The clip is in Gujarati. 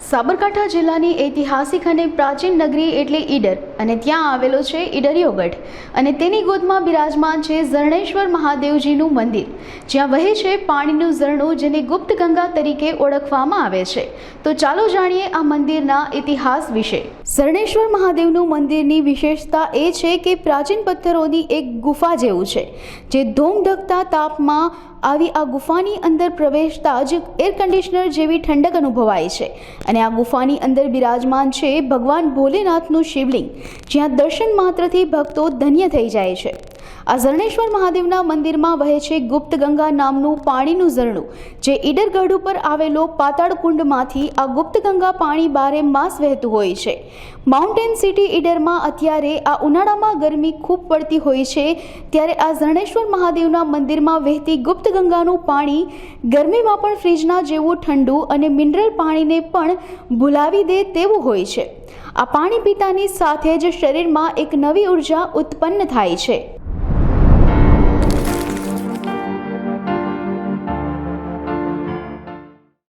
સાબરકાંઠા જિલ્લાની ઐતિહાસિક અને પ્રાચીન નગરી એટલે ઈડર અને ત્યાં આવેલો છે ઈડરિયો ગઢ અને તેની ગોદમાં બિરાજમાન છે ઝરણેશ્વર મહાદેવજીનું મંદિર, જ્યાં વહે છે પાણીનું ઝરણું, જેને ગુપ્ત ગંગા તરીકે ઓળખવામાં આવે છે। તો ચાલો જાણીએ આ મંદિરના ઇતિહાસ વિશે। ઝરણેશ્વર મહાદેવનું મંદિરની વિશેષતા એ છે કે પ્રાચીન પથ્થરોની એક ગુફા જેવું છે, જે ધોમધકતા તાપમાં આવી આ ગુફાની અંદર પ્રવેશતા જ એર કન્ડિશનર જેવી ઠંડક અનુભવાય છે અને આ ગુફાની અંદર બિરાજમાન છે ભગવાન ભોલેનાથનું શિવલિંગ, જ્યાં દર્શન માત્રથી ભક્તો ધન્ય થઈ જાય છે। આ ઝરણેશ્વર મહાદેવના મંદિરમાં વહે છે ગુપ્ત ગંગા નામનું પાણીનું ઝરણું, જે ઈડર ગઢ ઉપર આવેલો પાતાળ કુંડમાંથી આ ગુપ્ત ગંગા પાણી બારે માસ વહેતું હોય છે। માઉન્ટેન સિટી ઈડરમાં અત્યારે આ ઉનાળામાં ગરમી ખૂબ પડતી હોય છે, ત્યારે આ ઝરણેશ્વર મહાદેવના મંદિરમાં વહેતી ગુપ્ત ગંગાનું પાણી ગરમીમાં પણ ફ્રીજના જેવું ઠંડુ અને મિનરલ પાણીને પણ ભૂલાવી દે તેવું હોય છે। આ પાણી પીતાની સાથે જ શરીરમાં એક નવી ઉર્જા ઉત્પન્ન થાય છે।